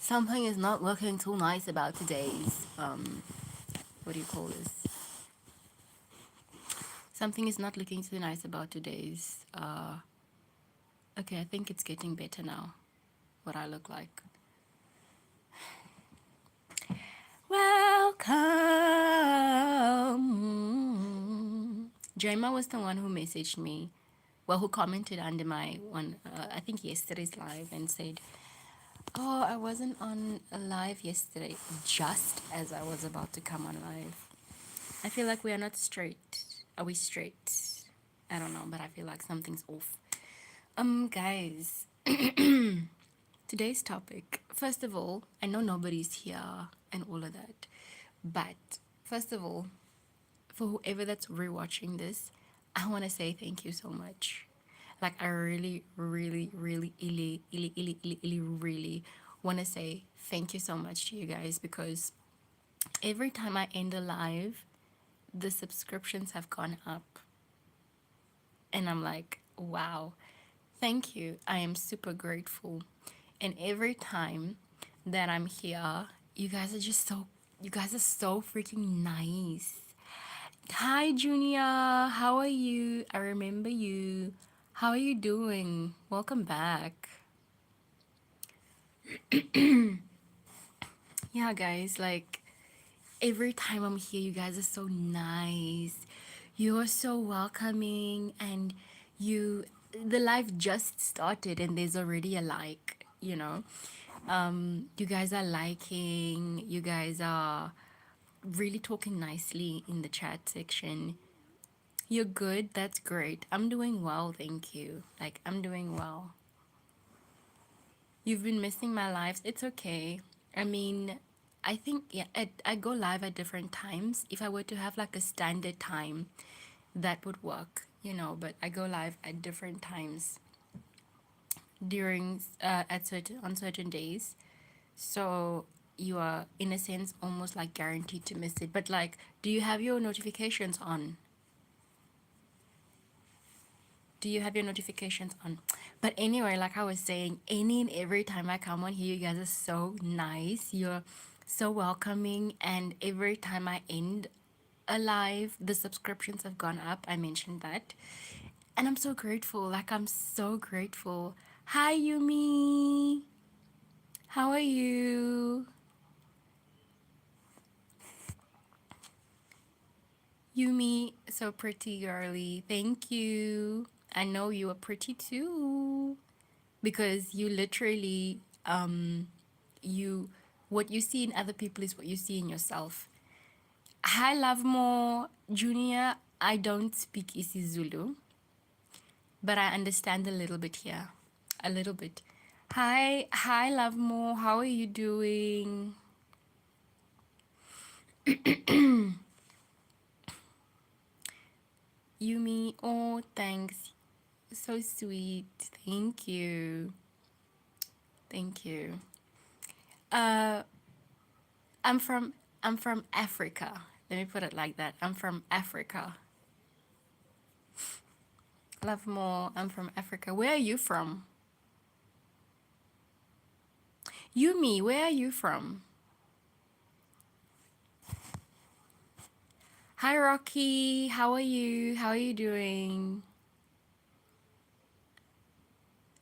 something is not looking too nice about today's what do you call this? Something is not looking too nice about today's okay, I think it's getting better now. What I look like. Welcome. Jaima was the one who messaged me, well, who commented under my one, I think yesterday's live and said, "Oh, I wasn't on a live yesterday, just as I was about to come on live." I feel like we are not straight. Are we straight? I don't know, but I feel like something's off. Guys, today's topic. First of all, I know nobody's here and all of that, but first of all, for whoever that's rewatching this, I want to say thank you so much. Like, I really, really, really, really, really, really, really, really, really want to say thank you so much to you guys, because every time I end a live, the subscriptions have gone up. And I'm like, wow, thank you. I am super grateful. And every time that I'm here, you guys are so freaking nice. Hi, Junior. How are you? I remember you. How are you doing? Welcome back. Yeah, guys, like every time I'm here, you guys are so nice. You are so welcoming, and you, the live just started, and there's already a like, you know. You guys are liking, you guys are really talking nicely in the chat section. You're good. That's great. I'm doing well, thank you. Like, I'm doing well. You've been missing my lives. It's okay. I mean, I think, yeah, I go live at different times. If I were to have like a standard time, that would work, you know, but I go live at different times during, at certain, on certain days. So you are, in a sense, almost like guaranteed to miss it. But like, do you have your notifications on? Do you have your notifications on? But anyway, like I was saying, any and every time I come on here, you guys are so nice. You're so welcoming. And every time I end a live, the subscriptions have gone up. I mentioned that. And I'm so grateful. Like, I'm so grateful. Hi, Yumi. How are you? Yumi, so pretty, girly. Thank you. I know you are pretty too, because you literally you, what you see in other people is what you see in yourself. Hi, Lovemore Junior. I don't speak isiZulu, but I understand a little bit here, a little bit. Hi, Lovemore. How are you doing? Yumi, oh, thanks. So sweet. Thank you. Thank you. Uh, I'm from I'm from Africa. Let me put it like that. I'm from Africa. Love more. I'm from Africa. Where are you from? Yumi, where are you from? Hi, Rocky. How are you? How are you doing?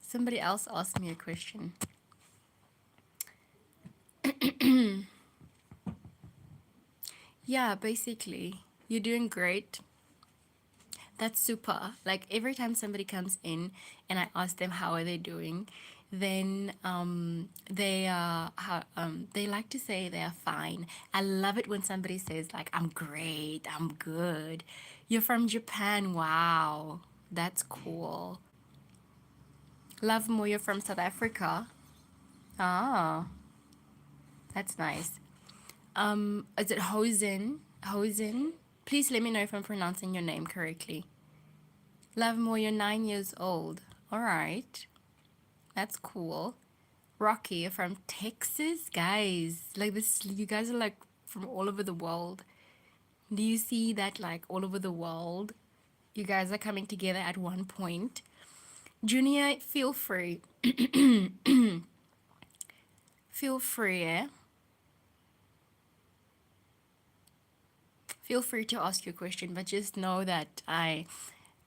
Somebody else asked me a question. Yeah, basically, you're doing great. That's super. Like, every time somebody comes in and I ask them how are they doing, then they like to say they are fine. I love it when somebody says like, I'm great, I'm good. You're from Japan. Wow. That's cool. Love more, you're from South Africa. Ah, that's nice. Is it Hosen? Hosen? Please let me know if I'm pronouncing your name correctly. Love more, you're 9 years old. All right. That's cool. Rocky, you're from Texas? Guys, like this, you guys are like from all over the world. Do you see that, like all over the world? You guys are coming together at one point. Junior, feel free. feel free, eh? Feel free to ask your question, but just know that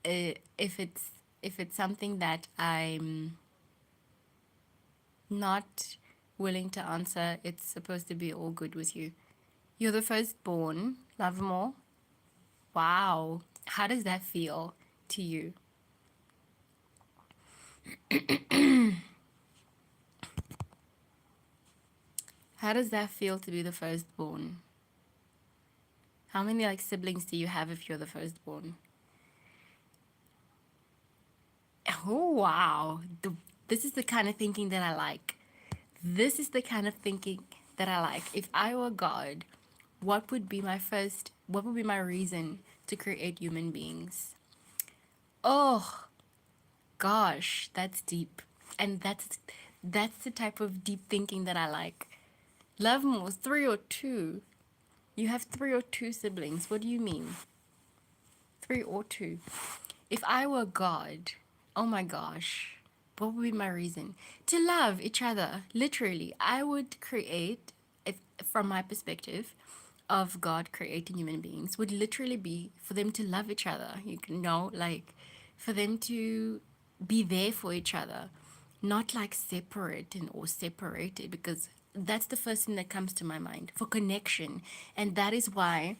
if it's something that I'm not willing to answer, it's supposed to be all good with you. You're the firstborn, love more. Wow. How does that feel to you? How does that feel to be the firstborn? How many like siblings do you have if you're the firstborn? Oh wow. This is the kind of thinking that I like. This is the kind of thinking that I like. If I were God, what would be my reason to create human beings? Oh gosh, that's deep. And that's the type of deep thinking that I like. Love more, three or two. You have three or two siblings. What do you mean? Three or two. If I were God, oh my gosh, what would be my reason? To love each other. Literally, I would create, if, from my perspective of God creating human beings, would literally be for them to love each other. You know, like for them to be there for each other, not like separate and or separated, because that's the first thing that comes to my mind for connection. And that is one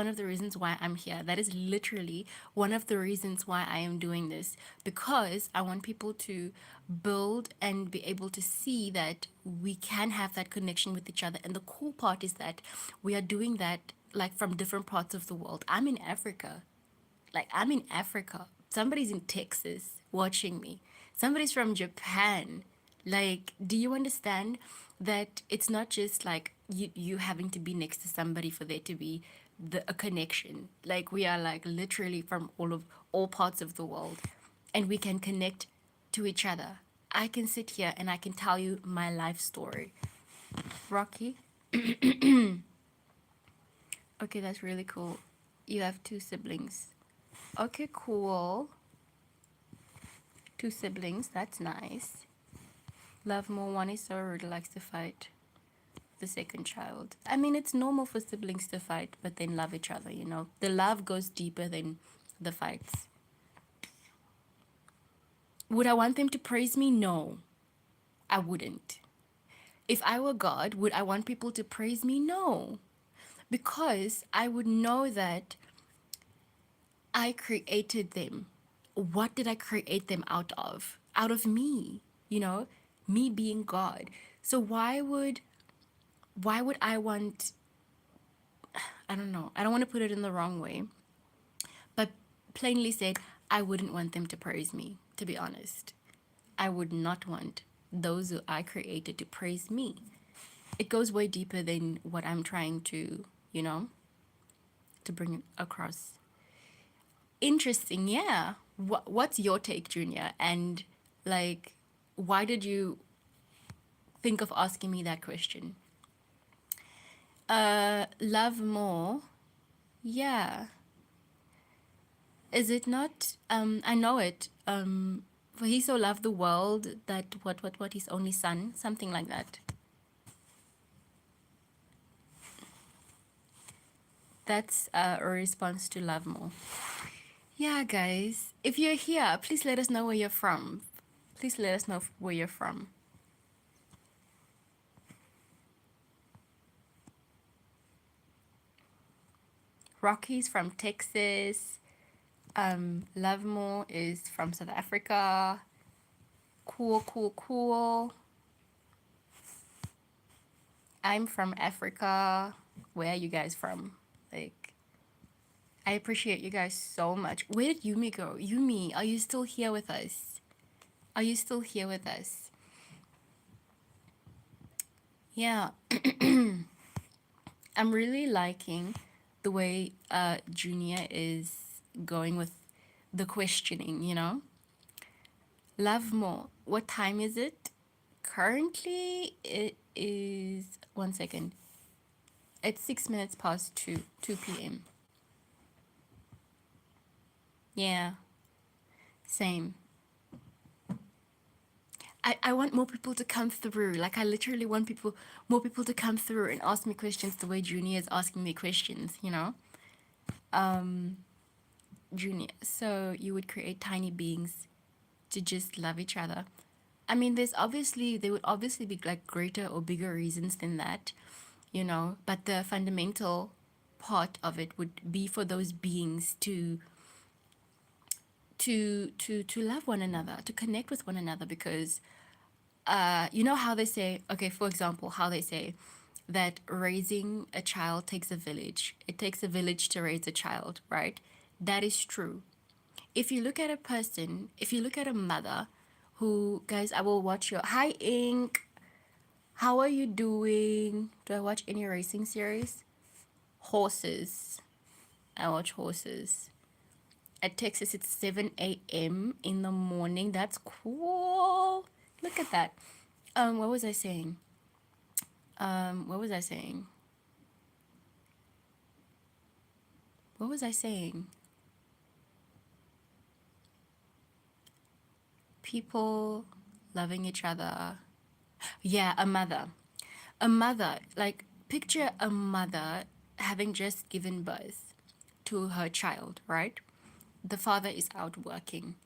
of the reasons why I'm here. That is literally one of the reasons why I am doing this, because I want people to build and be able to see that we can have that connection with each other. And the cool part is that we are doing that like from different parts of the world. I'm in Africa. Like, I'm in Africa. Somebody's in Texas watching me. Somebody's from Japan. Like, do you understand that it's not just like you having to be next to somebody for there to be a connection? Like, we are like literally from all parts of the world, and we can connect to each other. I can sit here and I can tell you my life story. Rocky? Okay, that's really cool. You have two siblings. Okay, cool. Two siblings, that's nice. Love more, one is so rude, likes to fight. The second child. I mean, it's normal for siblings to fight, but then love each other, you know? The love goes deeper than the fights. Would I want them to praise me? No, I wouldn't. If I were God, would I want people to praise me? No, because I would know that I created them. What did I create them out of? Out of me, you know, me being God. So why would I want, I don't know. I don't want to put it in the wrong way, but plainly said, I wouldn't want them to praise me, to be honest. I would not want those who I created to praise me. It goes way deeper than what I'm trying to, you know, to bring it across. Interesting, yeah. What's your take, Junior? And like, why did you think of asking me that question? Love more. Yeah. Is it not? I know it. For he so loved the world that what his only son, something like that. That's a response to love more. Yeah, guys. If you're here, please let us know where you're from. Please let us know where you're from. Rocky's from Texas. Lovemore is from South Africa. Cool, cool, cool. I'm from Africa. Where are you guys from? Like, I appreciate you guys so much. Where did Yumi go? Yumi, are you still here with us? Are you still here with us? Yeah. I'm really liking the way Junior is going with the questioning, you know? Love more. What time is it? Currently, it is, one second. It's 6 minutes past 2 p.m. Yeah, same. I want more people to come through. Like I literally want more people to come through and ask me questions the way Junior is asking me questions, you know? Junior. So you would create tiny beings to just love each other. I mean, there would obviously be like greater or bigger reasons than that, you know, but the fundamental part of it would be for those beings to love one another, to connect with one another, because you know how they say, okay, for example, how they say that raising a child takes a village. It takes a village to raise a child, right? That is true. If you look at a person, if you look at a mother who, guys, I will watch your, hi Ink, how are you doing? Do I watch any racing series? Horses. I watch horses. At Texas, it's 7 a.m. in the morning. That's cool. Look at that. What was I saying? What was I saying? What was I saying? People loving each other. Yeah, a mother. A mother, like, picture a mother having just given birth to her child, right? The father is out working.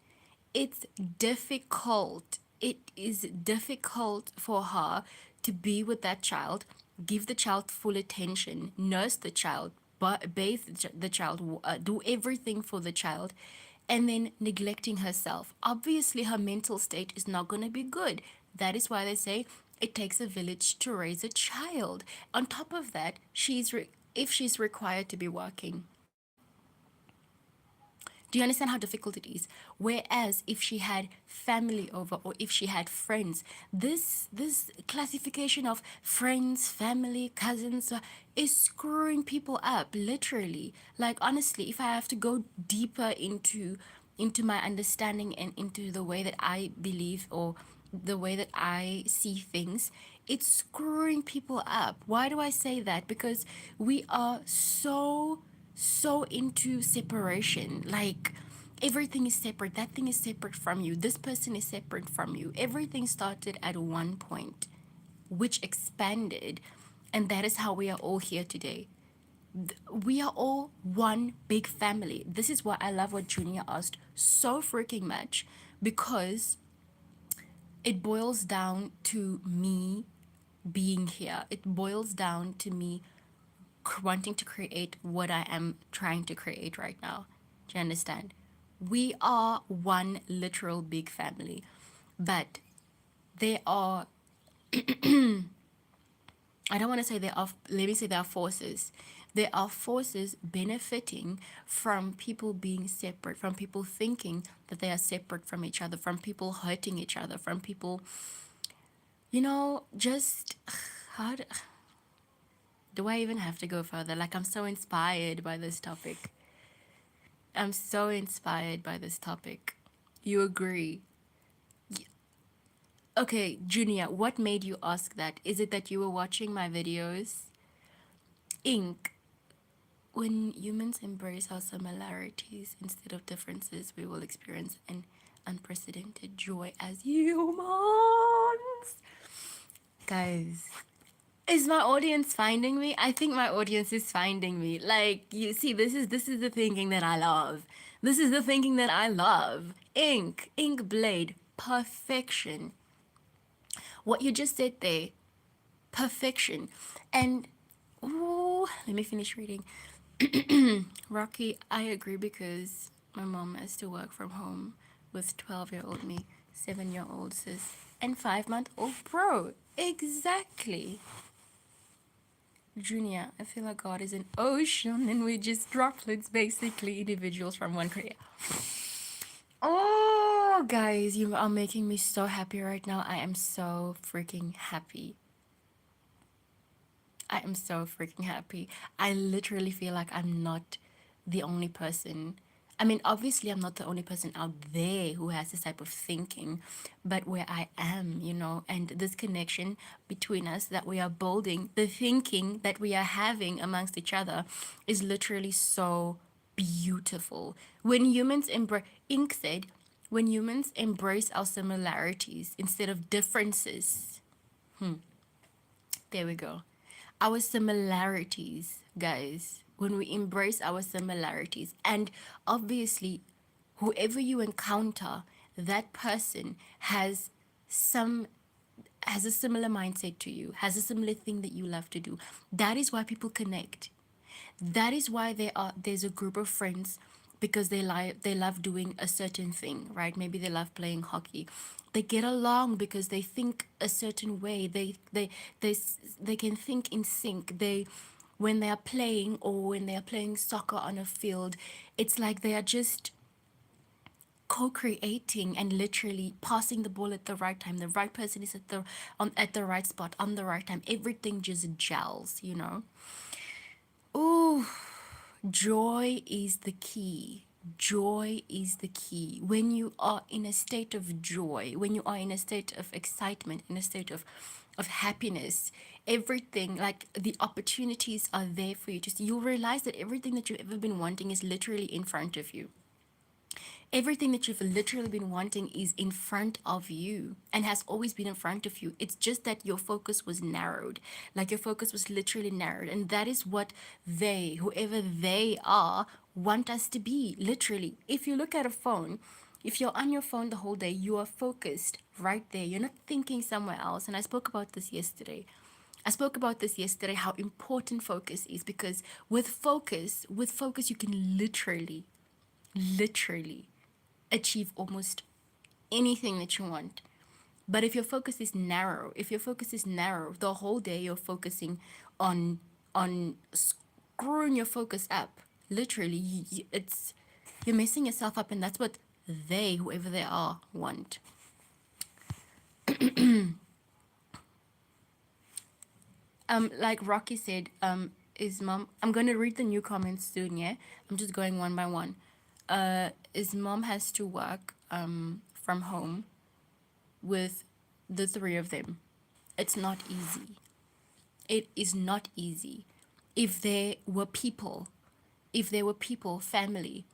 It's difficult. It is difficult for her to be with that child, give the child full attention, nurse the child, bathe the child, do everything for the child, and then neglecting herself. Obviously, her mental state is not going to be good. That is why they say it takes a village to raise a child. On top of that, if she's required to be working, do you understand how difficult it is? Whereas if she had family over or if she had friends, this classification of friends, family, cousins is screwing people up literally. Like honestly, if I have to go deeper into my understanding and into the way that I believe or the way that I see things, it's screwing people up. Why do I say that? Because we are so into separation. Like everything is separate. That thing is separate from you. This person is separate from you. Everything started at one point, which expanded. And that is how we are all here today. We are all one big family. This is why I love what Junior asked so freaking much, because it boils down to me being here. It boils down to me wanting to create what I am trying to create right now. Do you understand? We are one literal big family, but there are, I don't want to say there are, let me say there are forces. There are forces benefiting from people being separate, from people thinking that they are separate from each other, from people hurting each other, from people, just how do I even have to go further? Like, I'm so inspired by this topic. I'm so inspired by this topic. You agree? Okay, Junior, what made you ask that? Is it that you were watching my videos? Ink, when humans embrace our similarities instead of differences, we will experience an unprecedented joy as humans. Guys, is my audience finding me? I think my audience is finding me. Like, you see, this is the thinking that I love. This is the thinking that I love. Ink blade, perfection. What you just said there, perfection. And ooh, let me finish reading. Rocky, I agree because my mom has to work from home with 12-year-old me, 7-year-old sis, and 5-month-old bro. Exactly. Junior, I feel like God is an ocean and we're just droplets, basically, individuals from one creator. Oh, guys, you are making me so happy right now. I am so freaking happy. I am so freaking happy. I literally feel like I'm not the only person. I mean, obviously, I'm not the only person out there who has this type of thinking, but where I am, and this connection between us that we are building, the thinking that we are having amongst each other is literally so beautiful. When humans embrace, Ink said, when humans embrace our similarities instead of differences. There we go. Our similarities, guys. When we embrace our similarities, and obviously, whoever you encounter, that person some has a similar mindset to you, has a similar thing that you love to do. That is why people connect. That is why there's a group of friends because they love doing a certain thing, right? Maybe they love playing hockey. They get along because they think a certain way. They can think in sync. They when they are playing or when they are playing soccer on a field, it's like they are just co-creating and literally passing the ball at the right time. The right person is at the right spot on the right time. Everything just gels. Ooh, joy is the key. Joy is the key. When you are in a state of joy, when you are in a state of excitement, in a state of happiness, everything like the opportunities are there for you. Just you'll realize that everything that you've ever been wanting is literally in front of you. Everything that you've literally been wanting is in front of you and has always been in front of you. It's just that your focus was narrowed. Like your focus was literally narrowed. And that is what whoever they are, want us to be. Literally. If you look at a phone, if you're on your phone the whole day, you are focused right there. You're not thinking somewhere else. And I spoke about this yesterday. How important focus is because with focus, you can literally achieve almost anything that you want. But if your focus is narrow, the whole day you're focusing on screwing your focus up. Literally, you're messing yourself up, and that's what whoever they are, want. Like Rocky said, is mom. I'm gonna read the new comments soon. Yeah, I'm just going one by one. His mom has to work from home with the three of them. It's not easy. It is not easy. If there were people, family,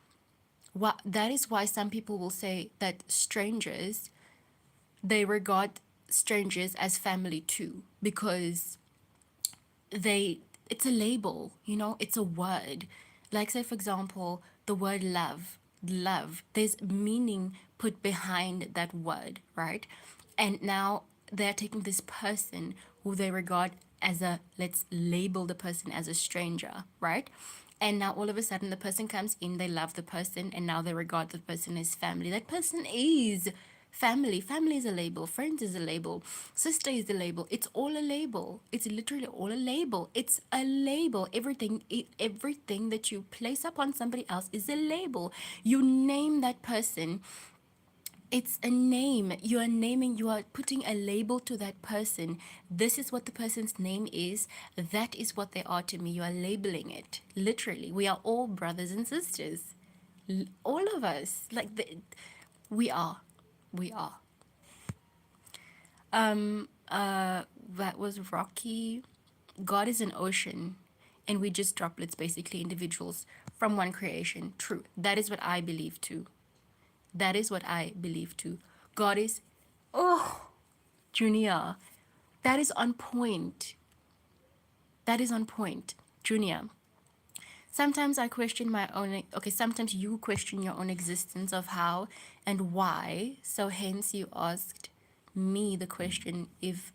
that is why some people will say that they regard strangers as family too, because it's a label, it's a word. Like, say for example, the word love, there's meaning put behind that word, right? And now they're taking this person who they regard as let's label the person as a stranger, right? And now all of a sudden the person comes in, they love the person, and now they regard the person as family. That person is family. Family is a label. Friends is a label. Sister is a label. It's all a label. It's literally all a label. It's a label. Everything that you place upon somebody else is a label. You name that person, it's a name. You are putting a label to that person. This is what the person's name is. That is what they are to me. You are labeling it. Literally. We are all brothers and sisters. All of us. We are. We are. That was Rocky. God is an ocean, and we just droplets, basically individuals from one creation. True. That is what I believe too. That is what I believe too. God is, oh, Junior, that is on point. That is on point, Junior. Sometimes I question my own, okay, sometimes you question your own existence of how and why. So hence you asked me the question, if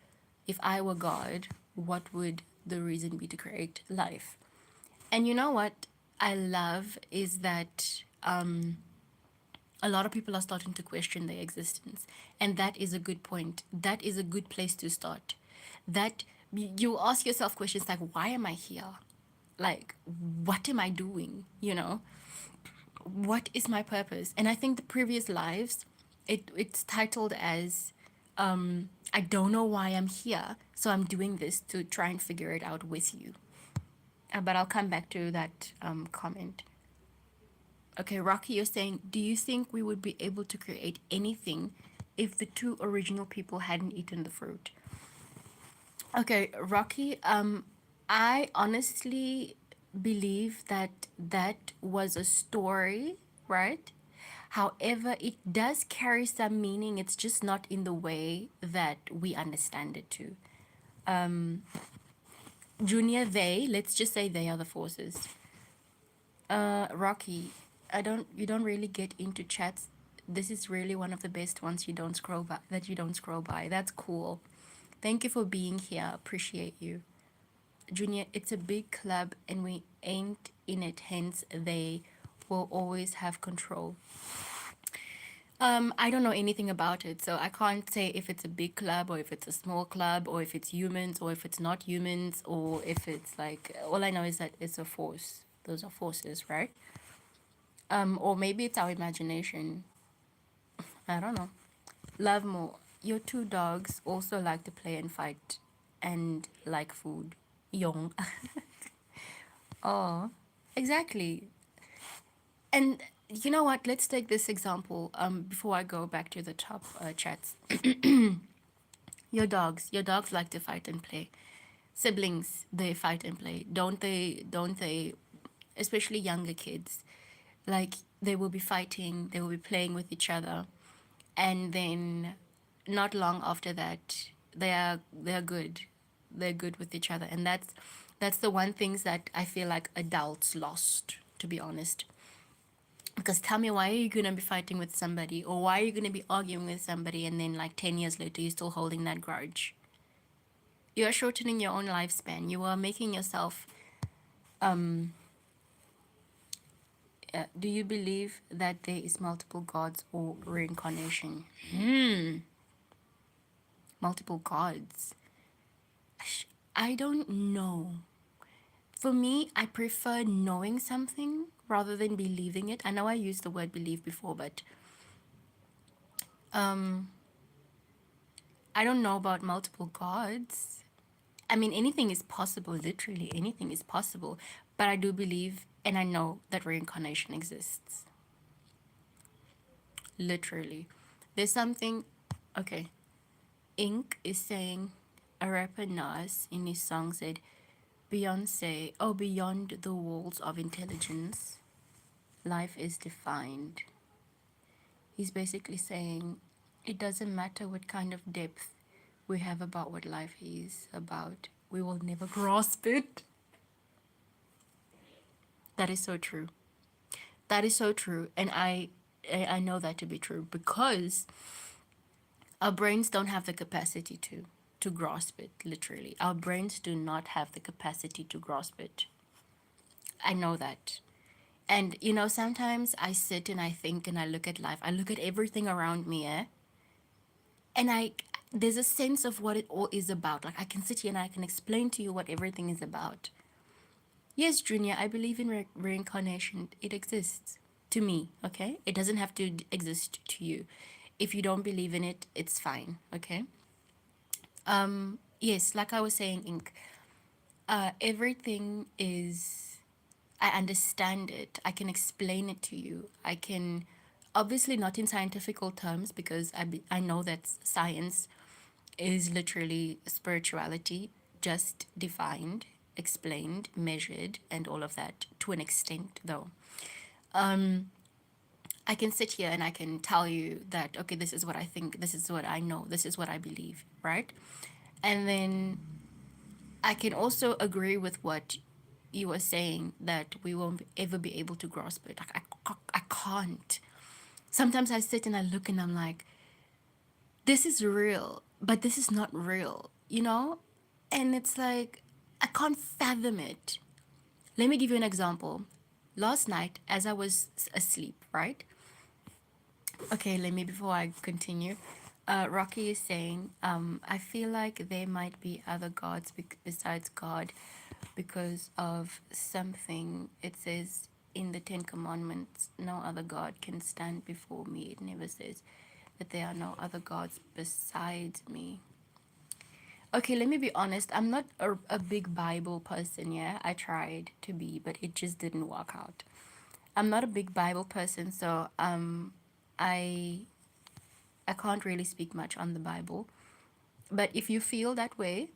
I were God, what would the reason be to create life? And you know what I love is that a lot of people are starting to question their existence, and that is a good point. That is a good place to start. That you ask yourself questions like, why am I here? Like, what am I doing? What is my purpose? And I think the previous lives, it's titled as I don't know why I'm here, so I'm doing this to try and figure it out with you. But I'll come back to that comment. Okay, Rocky, you're saying, do you think we would be able to create anything if the two original people hadn't eaten the fruit? Okay, Rocky, I honestly believe that was a story, right? However, it does carry some meaning. It's just not in the way that we understand it to. Junior, let's just say they are the forces. Rocky, you don't really get into chats. This is really one of the best ones you don't scroll by. That's cool. Thank you for being here. Appreciate you. Junior, it's a big club and we ain't in it, hence they will always have control. I don't know anything about it, so I can't say if it's a big club or if it's a small club or if it's humans or if it's not humans or if it's like, all I know is that it's a force. Those are forces, right? Or maybe it's our imagination. I don't know. Love more. Your two dogs also like to play and fight and like food. Young. Oh, exactly. And you know what? Let's take this example before I go back to the top chats. Your dogs like to fight and play. Siblings, they fight and play. Don't they? Especially younger kids. Like they will be fighting, they will be playing with each other. And then not long after that, they're good. They're good with each other. And that's the one things that I feel like adults lost, to be honest. Because tell me, why are you going to be fighting with somebody or why are you going to be arguing with somebody and then like 10 years later you're still holding that grudge? You are shortening your own lifespan. You are making yourself. Do you believe that there is multiple gods or reincarnation? Multiple gods. I don't know. For me, I prefer knowing something rather than believing it. I know I used the word believe before, but I don't know about multiple gods. I mean, anything is possible, literally, anything is possible. But I do believe and I know that reincarnation exists. Literally. There's something, okay. Ink is saying, a rapper Nas in his song said, Beyonce, oh, beyond the walls of intelligence, life is defined. He's basically saying, it doesn't matter what kind of depth we have about what life is about, we will never grasp it. That is so true. That is so true. And I know that to be true because our brains don't have the capacity to grasp it, literally. Our brains do not have the capacity to grasp it. I know that. And you know, sometimes I sit and I think and I look at life. I look at everything around me, and there's a sense of what it all is about. Like I can sit here and I can explain to you what everything is about. Yes, Junior, I believe in reincarnation. It exists to me, okay? It doesn't have to exist to you. If you don't believe in it, it's fine, okay? Yes, like I was saying, Ink, everything is, I understand it. I can explain it to you. I can, obviously not in scientific terms because I know that science is literally spirituality, just defined, explained, measured, and all of that to an extent, though. I can sit here and I can tell you that, okay, this is what I think, this is what I know, this is what I believe, right? And then I can also agree with what you were saying that we won't ever be able to grasp it. Like, I can't. Sometimes I sit and I look and I'm like, this is real, but this is not real, you know? And it's like, I can't fathom it. Let me give you an example. Last night, as I was asleep, right? Okay, let me, before I continue, Rocky is saying, I feel like there might be other gods besides God because of something. It says in the Ten Commandments, no other God can stand before me. It never says that there are no other gods besides me. Okay, let me be honest. I'm not a big Bible person, yeah? I tried to be, but it just didn't work out. I'm not a big Bible person, so I I can't really speak much on the Bible. But if you feel that way,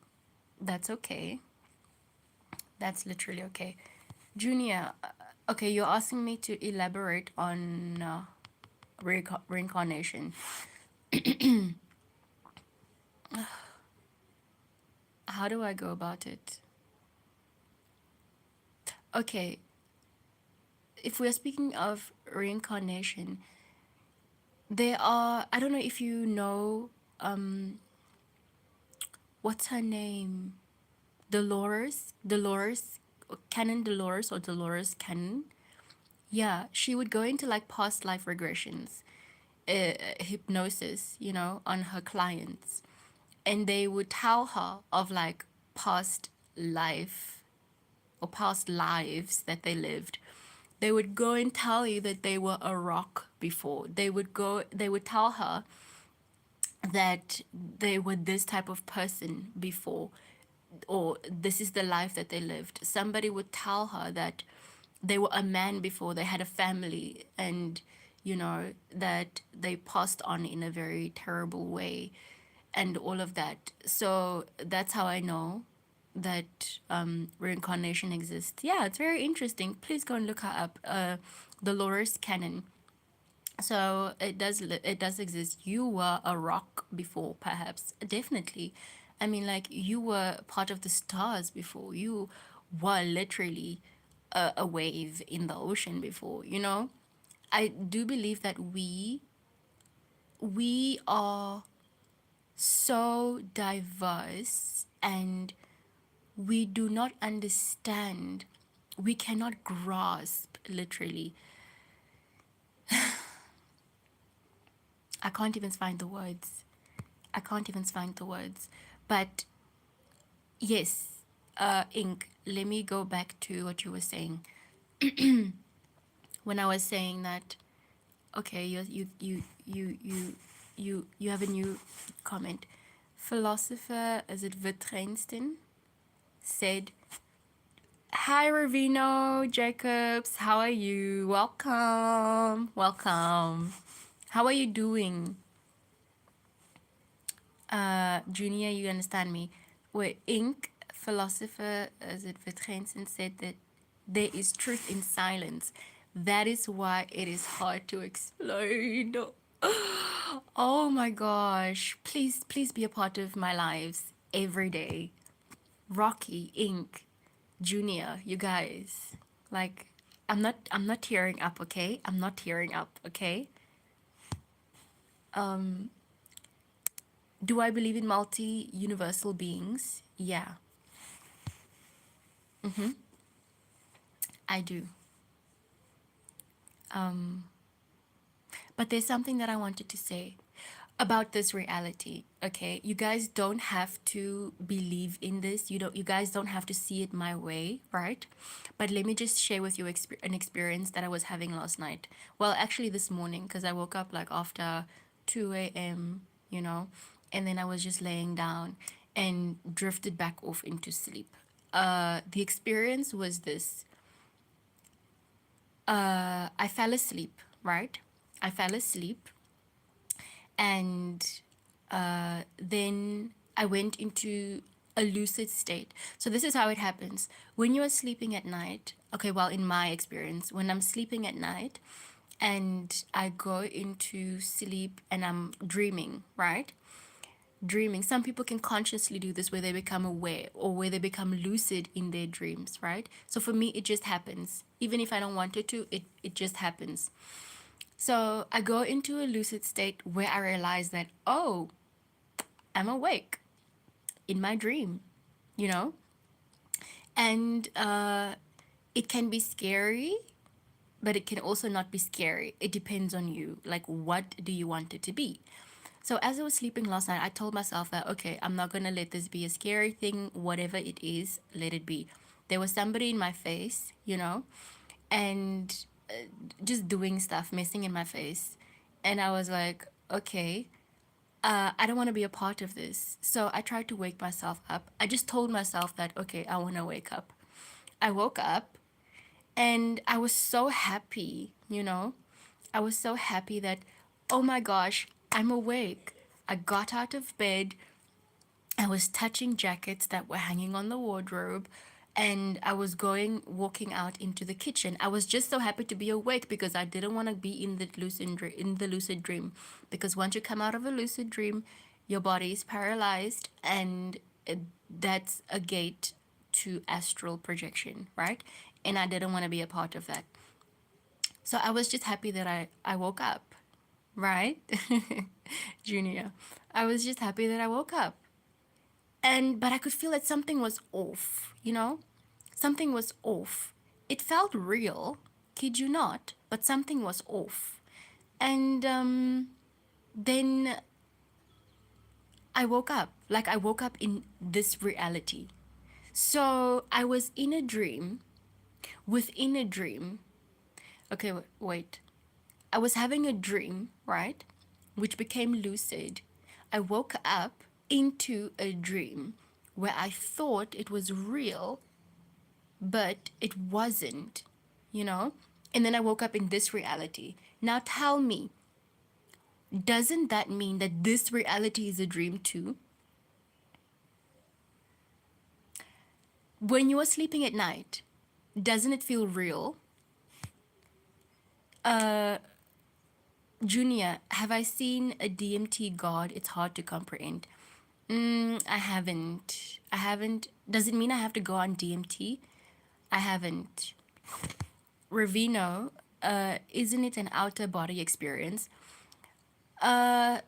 that's okay. That's literally okay. Junior, okay, you're asking me to elaborate on reincarnation. How do I go about it? Okay, if we're speaking of reincarnation, there are, I don't know if you know, what's her name? Dolores, Canon Dolores or Dolores Cannon. Yeah, she would go into like past life regressions, hypnosis, on her clients. And they would tell her of like past life or past lives that they lived. They would go and tell you that they were a rock before. They would tell her that they were this type of person before, or this is the life that they lived. Somebody would tell her that they were a man before, they had a family, and that they passed on in a very terrible way, and all of that. So that's how I know that reincarnation exists. Yeah, it's very interesting. Please go and look her up. Dolores Cannon. So it does exist. You were a rock before, perhaps. Definitely. I mean, like, you were part of the stars before. You were literally a wave in the ocean before. I do believe that we are so diverse, and we do not understand, we cannot grasp, literally. I can't even find the words. I can't even find the words. But yes, Ink, let me go back to what you were saying. When I was saying that, okay, you have a new comment. Philosopher, is it Wittgenstein, said, "Hi, Ravino Jacobs. How are you? Welcome. Welcome. How are you doing?" Junior, you understand me. Where Ink, philosopher, as it Wittgenstein, said that there is truth in silence. That is why it is hard to explain. Oh my gosh. Please, please be a part of my lives every day. Rocky, Ink, Junior, you guys. Like, I'm not tearing up, okay? I'm not tearing up, okay? Do I believe in multi-universal beings? Yeah, I do. But there's something that I wanted to say about this reality. Okay, you guys don't have to believe in this. You guys don't have to see it my way, right? But let me just share with you an experience that I was having last night. Well, actually this morning, because I woke up like after 2 a.m., and then I was just laying down and drifted back off into sleep. The experience was this. I fell asleep, right? I fell asleep, and then I went into a lucid state. So this is how it happens. When you are sleeping at night, okay, well, in my experience, when I'm sleeping at night and I go into sleep and I'm dreaming, right? Dreaming. Some people can consciously do this where they become aware or where they become lucid in their dreams, right? So for me, it just happens. Even if I don't want it to, it just happens. So I go into a lucid state where I realize that, oh, I'm awake in my dream, you know? And it can be scary, but it can also not be scary. It depends on you. Like, what do you want it to be? So as I was sleeping last night, I told myself that, okay, I'm not going to let this be a scary thing. Whatever it is, let it be. There was somebody in my face, and just doing stuff, messing in my face. And I was like, okay, I don't want to be a part of this. So I tried to wake myself up. I just told myself that, okay, I want to wake up. I woke up and I was so happy. I was so happy that, oh my gosh, I'm awake. I got out of bed. I was touching jackets that were hanging on the wardrobe, and I was walking out into the kitchen. I was just so happy to be awake because I didn't want to be in the lucid dream, because once you come out of a lucid dream, your body is paralyzed, and that's a gate to astral projection, right? And I didn't want to be a part of that. So I was just happy that I woke up, right? Junior. I was just happy that I woke up. And but I could feel that something was off, you know? Something was off. It felt real, kid you not, but something was off. And then I woke up. Like I woke up in this reality. So I was in a dream, within a dream. Okay, wait. I was having a dream, right? Which became lucid. I woke up into a dream where I thought it was real, but it wasn't, you know? And then I woke up in this reality. Now tell me, doesn't that mean that this reality is a dream too? When you are sleeping at night, doesn't it feel real? Junior, have I seen a DMT god? It's hard to comprehend. I haven't. I haven't. Does it mean I have to go on DMT? I haven't. Ravino, isn't it an outer body experience? I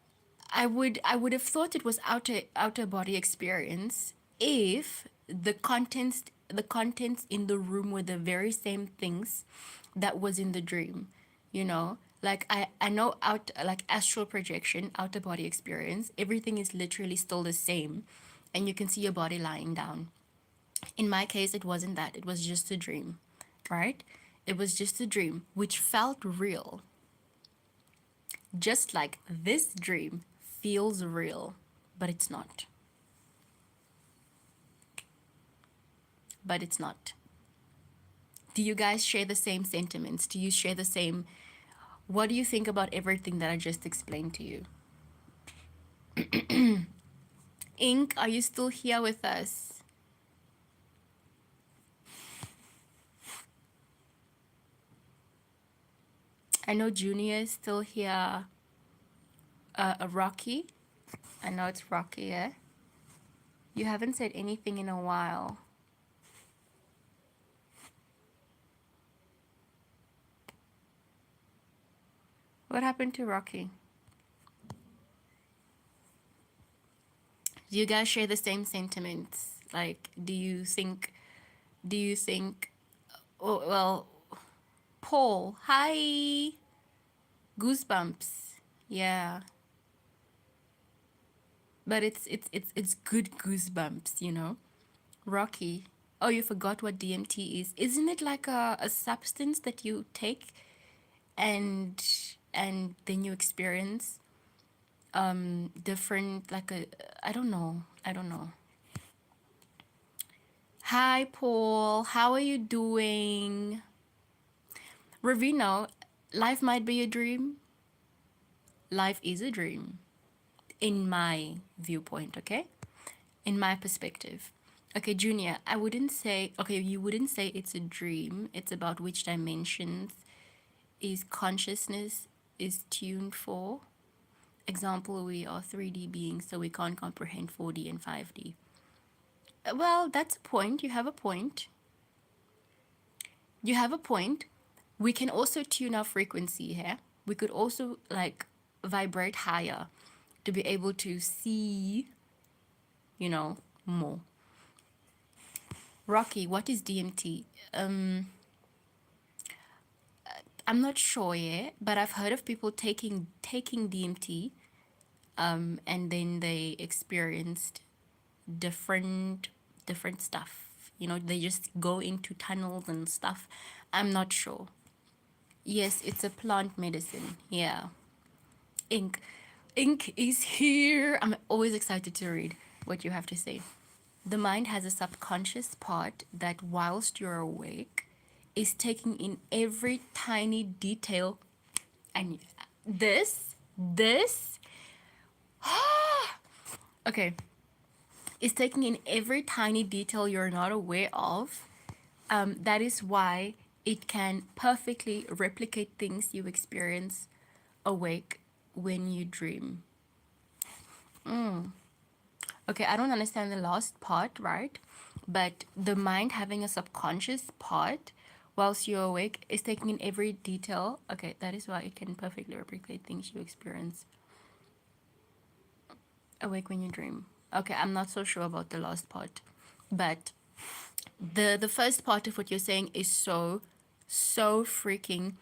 would have thought it was outer body experience if the contents in the room were the very same things that was in the dream, you know? Like I know out like astral projection, outer body experience, everything is literally still the same, and you can see your body lying down. In my case, it wasn't that. It was just a dream, right? It was just a dream which felt real, just like this dream feels real, but it's not. But it's not. Do you guys share the same sentiments? Do you share the same? What do you think about everything that I just explained to you? Ink, are you still here with us? I know Junior is still here. Rocky. I know it's Rocky, yeah? You haven't said anything in a while. What happened to Rocky? Do you guys share the same sentiments? Like, do you think, oh, well, Paul, hi, goosebumps. Yeah, but it's good goosebumps, you know? Rocky. Oh, you forgot what DMT is. Isn't it like a substance that you take and and then you experience different, like a, I don't know. I don't know. Hi Paul, how are you doing? Ravino, life might be a dream. Life is a dream in my viewpoint, okay? In my perspective. Okay, Junior, I wouldn't say, okay, you wouldn't say it's a dream. It's about which dimensions is consciousness is tuned for. Example, we are 3D beings, so we can't comprehend 4D and 5D. Well, that's a point. You have a point. You have a point. We can also tune our frequency here. We could also like vibrate higher to be able to see, more. Rocky, what is DMT? I'm not sure yet, but I've heard of people taking DMT, and then they experienced different different stuff. They just go into tunnels and stuff. I'm not sure. Yes, it's a plant medicine. Yeah. Ink. Ink is here. I'm always excited to read what you have to say. The mind has a subconscious part that, whilst you're awake, is taking in every tiny detail. And this, okay, is taking in every tiny detail you're not aware of That is why it can perfectly replicate things you experience awake when you dream. Okay, I don't understand the last part, right? But the mind having a subconscious part whilst you're awake is taking in every detail. Okay, that is why it can perfectly replicate things you experience awake when you dream. Okay, I'm not so sure about the last part. But the first part of what you're saying is so freaking,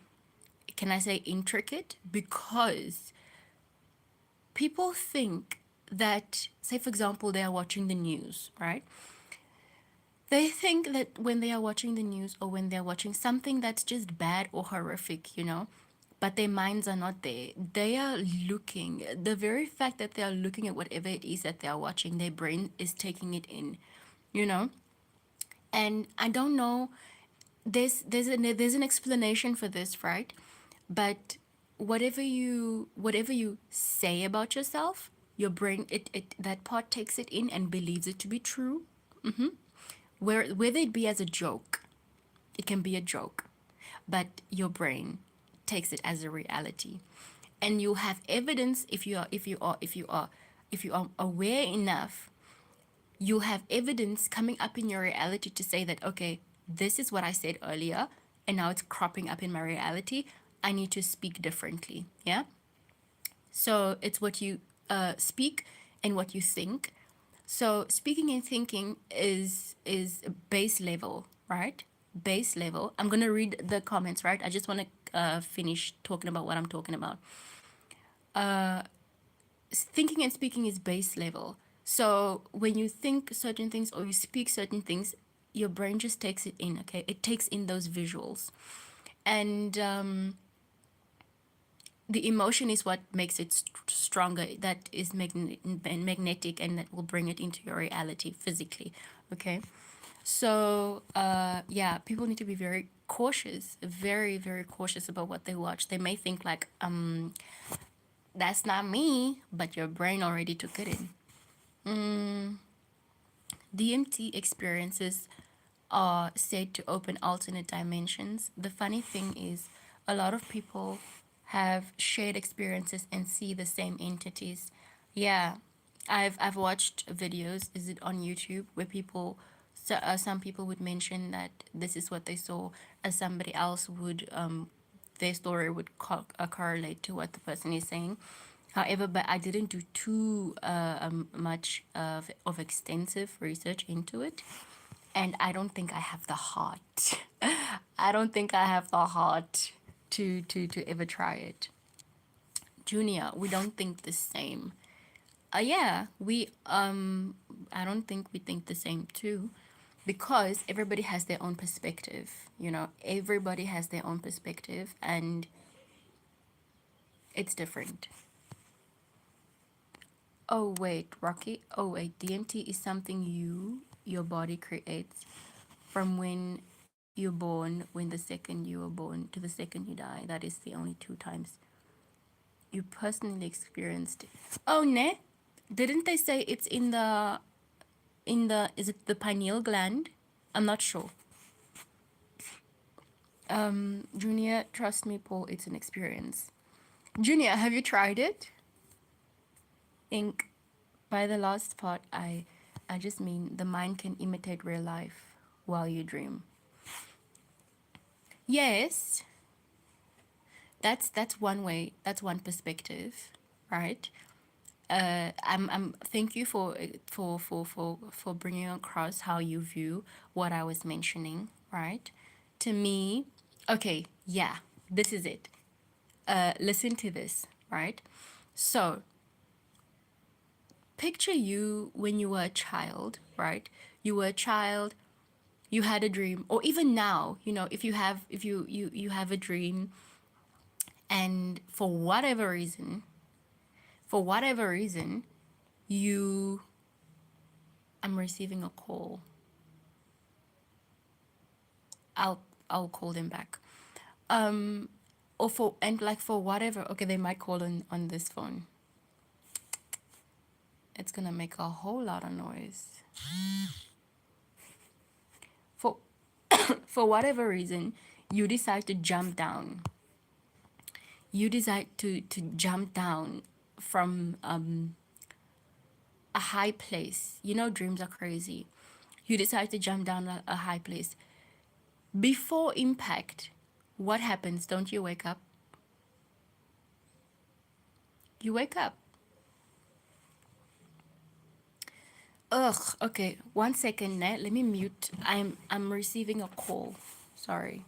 can I say, intricate, because people think that, say for example, they are watching the news, right? They think that when they are watching the news or when they're watching something that's just bad or horrific, but their minds are not there. They are looking, the very fact that they are looking at whatever it is that they are watching, their brain is taking it in, you know? And I don't know, there's an explanation for this, right? But whatever you say about yourself, your brain, it that part takes it in and believes it to be true. Whether it be as a joke, it can be a joke, but your brain takes it as a reality. And you have evidence, if you are aware enough, you have evidence coming up in your reality to say that, okay, this is what I said earlier and now it's cropping up in my reality. I need to speak differently. Yeah. So it's what you speak and what you think. So speaking and thinking is base level, right? Base level. I'm gonna read the comments, right? I just want to finish talking about what I'm talking about. Thinking and speaking is base level. So when you think certain things or you speak certain things, your brain just takes it in. Okay, it takes in those visuals, and the emotion is what makes it stronger. That is magnetic, and that will bring it into your reality physically. Okay, so yeah, people need to be very cautious, very cautious about what they watch. They may think like, that's not me, but your brain already took it in. DMT experiences are said to open alternate dimensions. The funny thing is, a lot of people have shared experiences and see the same entities. Yeah, I've watched videos. Is it on YouTube where people, some people would mention that this is what they saw, as somebody else would their story would correlate to what the person is saying. However, but I didn't do too much of extensive research into it, and I don't think I have the heart. I don't think I have the heart to ever try it. Junior, we don't think the same. Yeah, we I don't think we think the same too, because everybody has their own perspective. Everybody has their own perspective, and it's different. Oh wait, Rocky. Oh wait, DMT is something your body creates from when you're born, when the second you were born to the second you die. That is the only two times you personally experienced it. Oh ne? Didn't they say it's in the is it the pineal gland? I'm not sure. Junior, trust me, Paul, it's an experience. Junior, have you tried it? Ink. By the last part, I just mean the mind can imitate real life while you dream. Yes, that's one way. That's one perspective, right? I'm thank you for bringing across how you view what I was mentioning, right? To me, okay, yeah, this is it. Listen to this, right? So picture you when you were a child, right? You were a child, you had a dream, or even now, if you have a dream, and for whatever reason, you I'm receiving a call. I'll I'll call them back. Or for whatever, okay, they might call on this phone. It's gonna make a whole lot of noise. For for whatever reason, you decide to jump down. You decide to jump down from a high place. You know, dreams are crazy. You decide to jump down a high place. Before impact, what happens? Don't you wake up? You wake up. Ugh, okay. 1 second, Nat. Let me mute. I'm receiving a call. Sorry.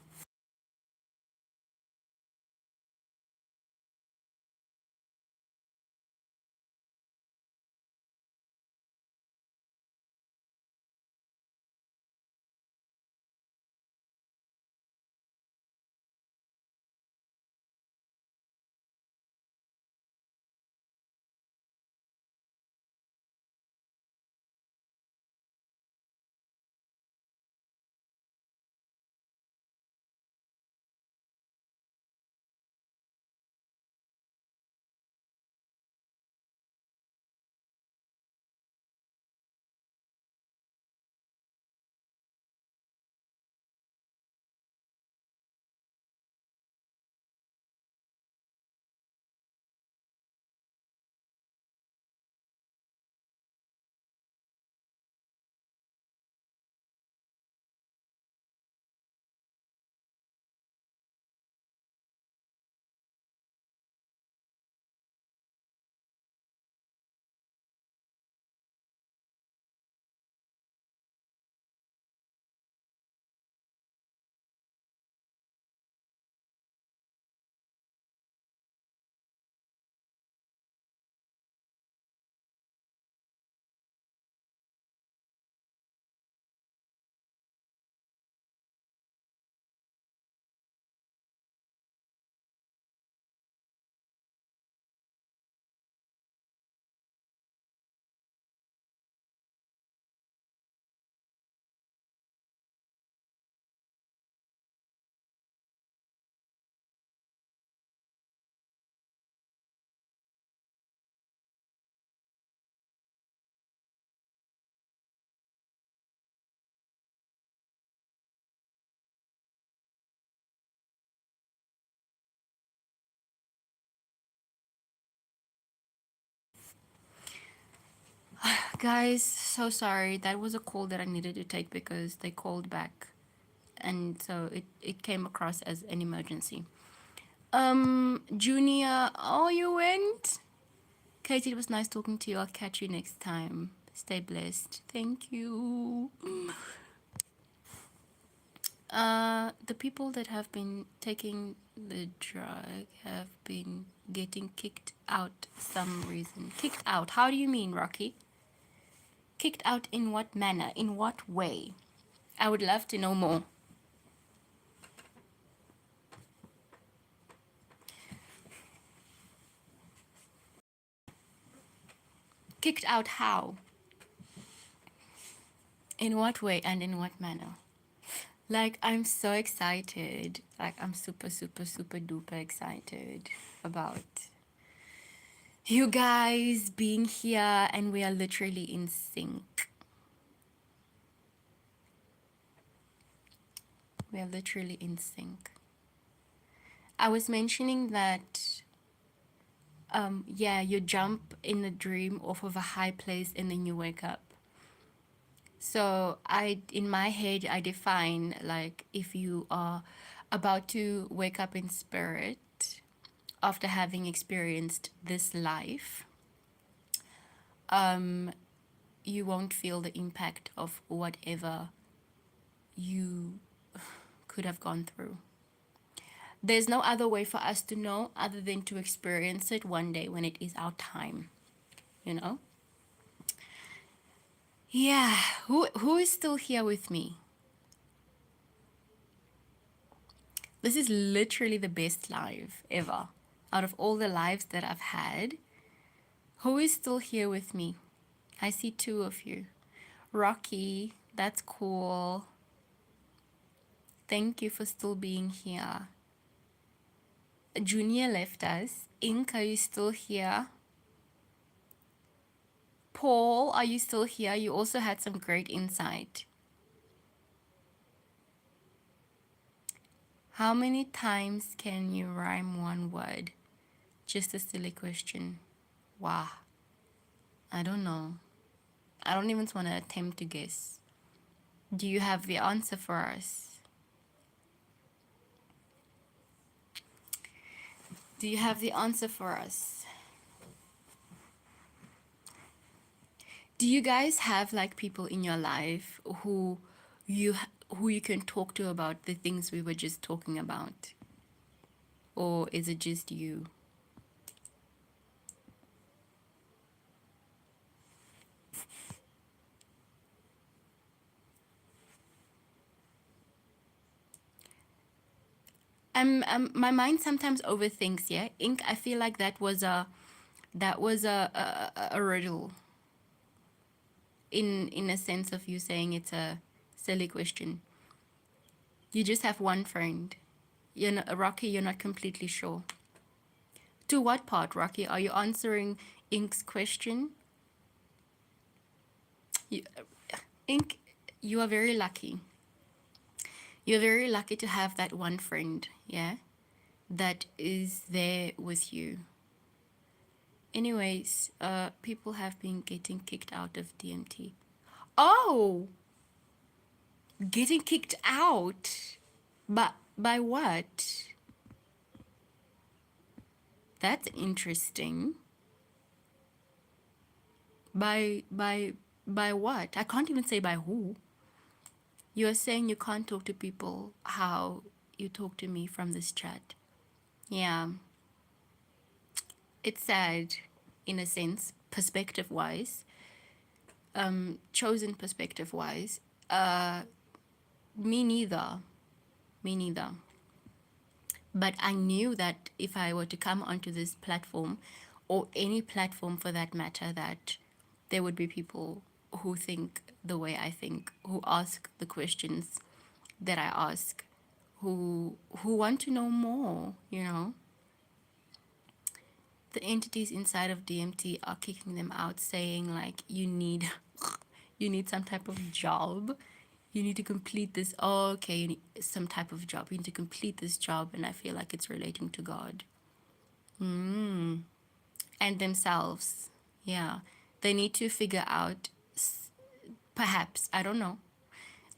Guys, so sorry. That was a call that I needed to take because they called back. And so it came across as an emergency. Junior, oh, you went? Katie, it was nice talking to you. I'll catch you next time. Stay blessed. Thank you. The people that have been taking the drug have been getting kicked out some reason. Kicked out. How do you mean, Rocky? Kicked out in what manner? In what way? I would love to know more. Kicked out how? In what way and in what manner? Like, I'm so excited. Like, I'm super, super, super duper excited about you guys being here, and we are literally in sync. We are literally in sync. I was mentioning that, yeah, you jump in a dream off of a high place and then you wake up. So in my head, I define like if you are about to wake up in spirit after having experienced this life, you won't feel the impact of whatever you could have gone through. There's no other way for us to know other than to experience it one day when it is our time, you know? Yeah, who is still here with me? This is literally the best live ever. Out of all the lives that I've had, who is still here with me? I see two of you. Rocky, that's cool. Thank you for still being here. Junior left us. Ink, are you still here? Paul, are you still here? You also had some great insight. How many times can you rhyme one word? Just a silly question. Wow. I don't know. I don't even want to attempt to guess. Do you have the answer for us? Do you have the answer for us? Do you guys have like people in your life you who you can talk to about the things we were just talking about? Or is it just you? My mind sometimes overthinks, yeah. Ink, I feel like that was a riddle in a sense of you saying it's a silly question. You just have one friend. You're not, Rocky, you're not completely sure. To what part, Rocky? Are you answering Ink's question? You, Ink, you are very lucky. You're very lucky to have that one friend, yeah, that is there with you. Anyways, people have been getting kicked out of DMT. Oh, getting kicked out? But by what? That's interesting. By by by what? I can't even say by who. You're saying you can't talk to people how you talk to me from this chat. Yeah, it's sad in a sense, perspective wise, chosen perspective wise. Me neither. Me neither. But I knew that if I were to come onto this platform, or any platform for that matter, that there would be people who think the way I think, who ask the questions that I ask, who want to know more, you know. The entities inside of DMT are kicking them out, saying like you need you need some type of job. You need to complete this. Oh, okay, you need some type of job. You need to complete this job, and I feel like it's relating to God. And themselves. Yeah. They need to figure out, perhaps, I don't know,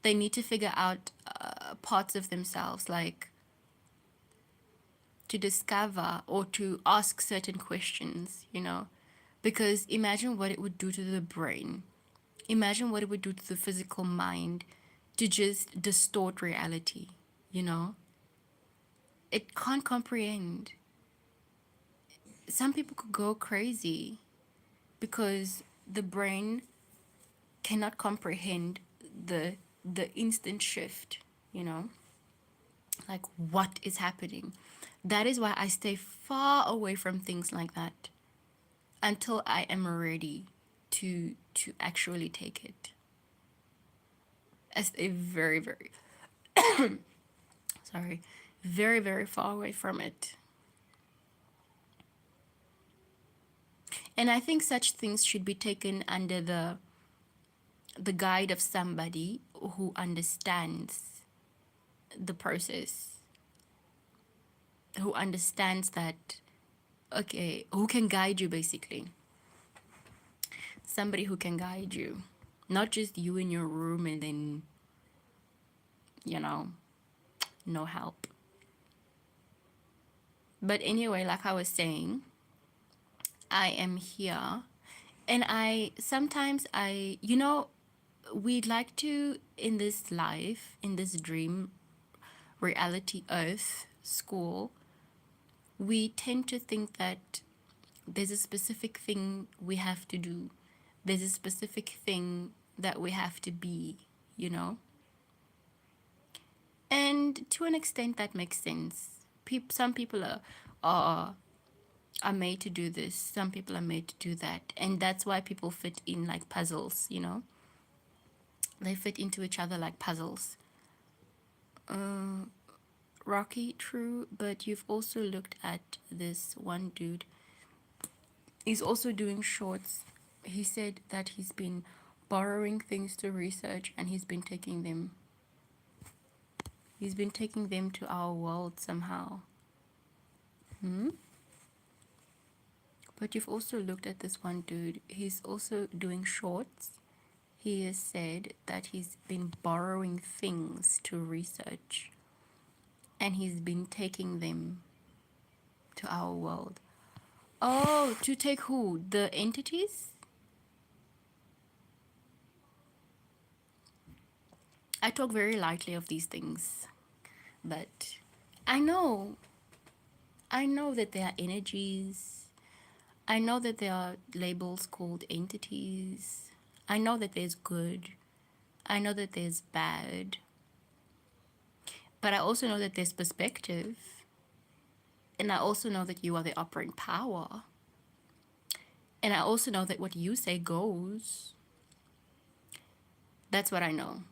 they need to figure out parts of themselves, like to discover or to ask certain questions, you know, because imagine what it would do to the brain. Imagine what it would do to the physical mind to just distort reality, you know? It can't comprehend. Some people could go crazy because the brain cannot comprehend the instant shift, you know? Like what is happening. That is why I stay far away from things like that until I am ready to actually take it. I stay very, very sorry, very, very far away from it. And I think such things should be taken under the guide of somebody who understands the process, who understands that, okay, who can guide you basically. Somebody who can guide you, not just you in your room and then, you know, no help. But anyway, like I was saying, I am here, and you know, we'd like to, in this life, in this dream reality earth school, we tend to think that there's a specific thing we have to do, there's a specific thing that we have to be, you know. And to an extent that makes sense. Some people are are made to do this, some people are made to do that, and that's why people fit in like puzzles, you know. They fit into each other like puzzles. Rocky, true, but you've also looked at this one dude. He's also doing shorts. He said that he's been borrowing things to research and he's been taking them. He's been taking them to our world somehow. But you've also looked at this one dude. He's also doing shorts. He has said that he's been borrowing things to research, and he's been taking them to our world. Oh, to take who? The entities? I talk very lightly of these things, but I know, I know that there are energies. I know that there are labels called entities. I know that there's good. I know that there's bad. But I also know that there's perspective. And I also know that you are the operating power. And I also know that what you say goes. That's what I know.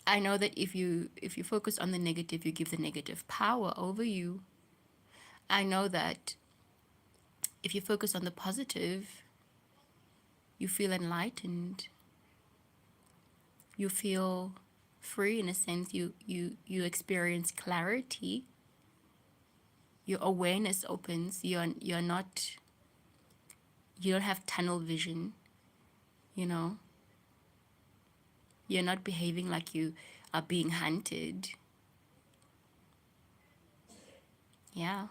I know that if you focus on the negative, you give the negative power over you. I know that if you focus on the positive, you feel enlightened. You feel free in a sense. You experience clarity. Your awareness opens. You're not, you don't have tunnel vision, you know. You're not behaving like you are being hunted. Yeah.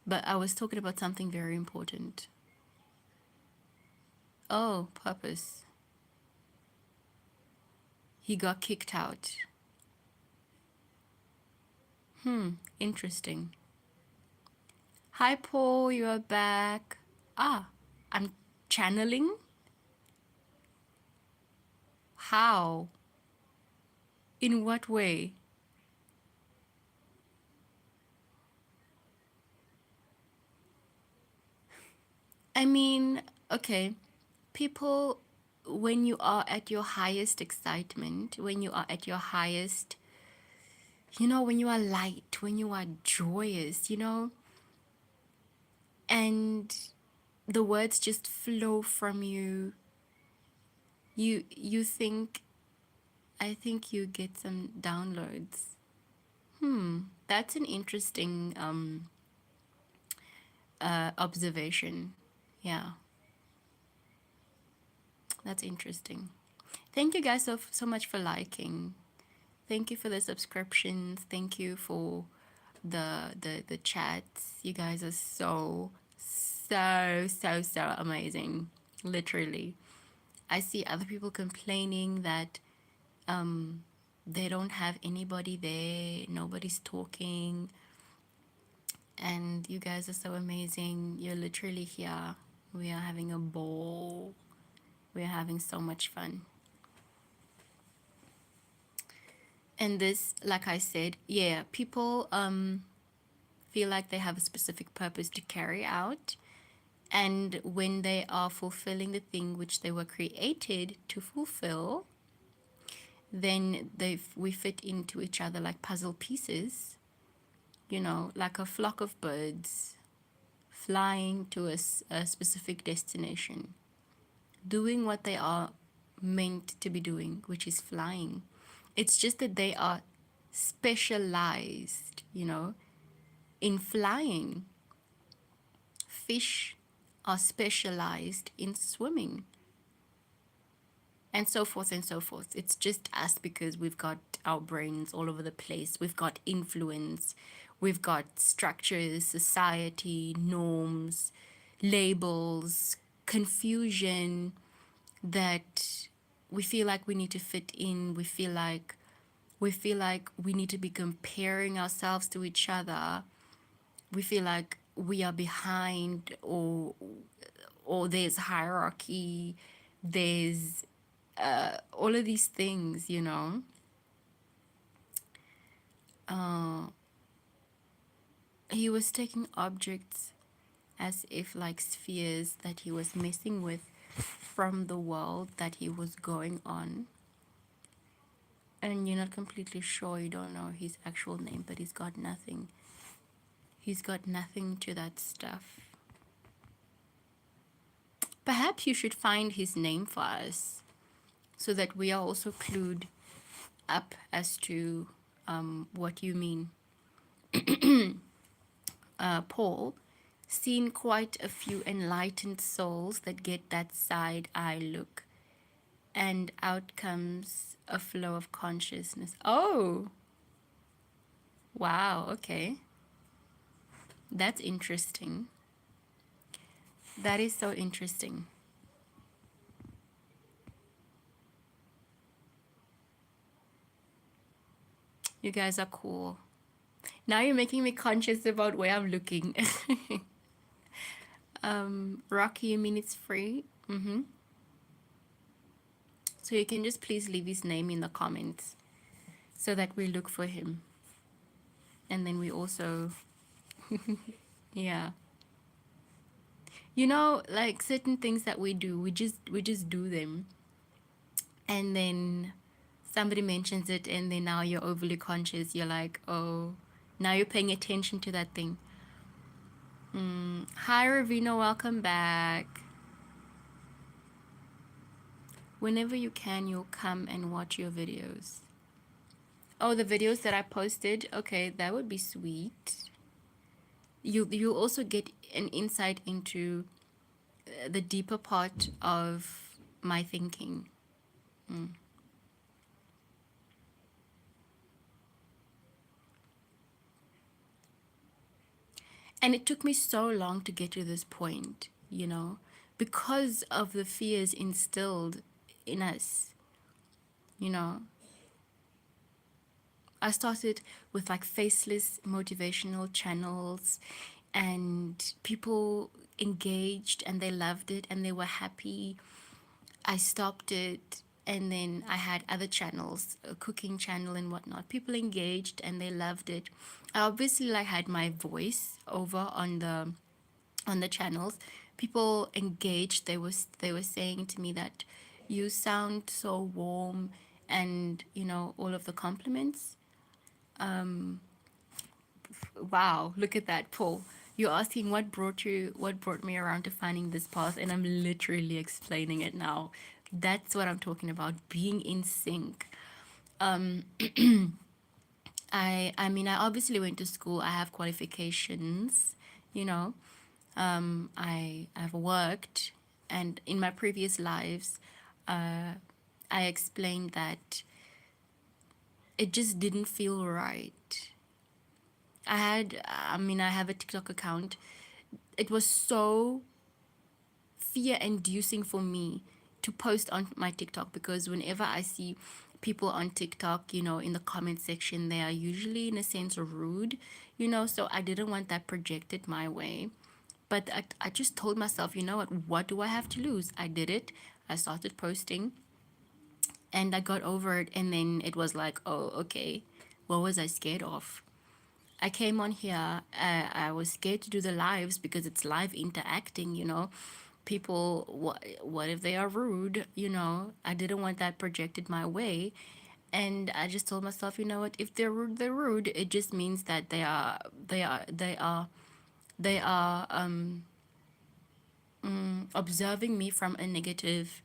But I was talking about something very important. Oh, purpose. He got kicked out. Interesting. Hi, Paul, you are back. Ah, I'm channeling? How? In what way? I mean, okay, people, when you are at your highest excitement, when you are at your highest, when you are light, when you are joyous, and the words just flow from you, you think, I think you get some downloads. That's an interesting observation. Yeah, that's interesting. Thank you guys so much for liking. Thank you for the subscriptions. Thank you for the chats. You guys are so amazing. Literally. I see other people complaining that they don't have anybody there, nobody's talking, and you guys are so amazing. You're literally here. We are having a ball. We are having so much fun. And this, like I said, yeah, people feel like they have a specific purpose to carry out. And when they are fulfilling the thing which they were created to fulfill, then we fit into each other like puzzle pieces, like a flock of birds flying to a specific destination, doing what they are meant to be doing, which is flying. It's just that they are specialized, in flying. Fish are specialized in swimming, and so forth and so forth. It's just us because we've got our brains all over the place. We've got influence, we've got structures, society, norms, labels, confusion, that we feel like we need to fit in. We feel like we need to be comparing ourselves to each other. We feel like we are behind, or there's hierarchy, there's all of these things, He was taking objects as if like spheres that he was messing with from the world that he was going on. And you're not completely sure, you don't know his actual name, but he's got nothing. He's got nothing to that stuff. Perhaps you should find his name for us so that we are also clued up as to what you mean. Paul, seen quite a few enlightened souls that get that side eye look, and out comes a flow of consciousness. Oh, wow, okay. That's interesting. That is so interesting. You guys are cool. Now you're making me conscious about where I'm looking. Rocky, you mean it's free? Mm-hmm. So you can just please leave his name in the comments so that we look for him. And then we also, yeah. You know, like certain things that we just do them, and then somebody mentions it, and then now you're overly conscious. You're like, oh, now you're paying attention to that thing. Hi, Ravina, welcome back. Whenever you can, you'll come and watch your videos. Oh, the videos that I posted. Okay, that would be sweet. You also get an insight into the deeper part of my thinking. And it took me so long to get to this point, because of the fears instilled in us, you know. I started with like faceless motivational channels, and people engaged and they loved it and they were happy. I stopped it, and then I had other channels, a cooking channel and whatnot. People engaged and they loved it. I obviously like had my voice over on the channels. People engaged. They were saying to me that you sound so warm, and all of the compliments. Wow, look at that, Paul. You're asking what brought me around to finding this path, and I'm literally explaining it now. That's what I'm talking about, being in sync. I mean, I obviously went to school. I have qualifications, you know. I've worked, and in my previous lives, I explained that it just didn't feel right. I have a TikTok account. It was so fear inducing for me to post on my TikTok, because whenever I see people on TikTok, in the comment section, they are usually in a sense rude, so I didn't want that projected my way. But I just told myself, you know what do I have to lose? I did it. I started posting, and I got over it, and then it was like, oh, okay, what was I scared of? I came on here. I was scared to do the lives because it's live interacting. People, what if they are rude? I didn't want that projected my way. And I just told myself, you know what? If they're rude, they're rude. It just means that they are observing me from a negative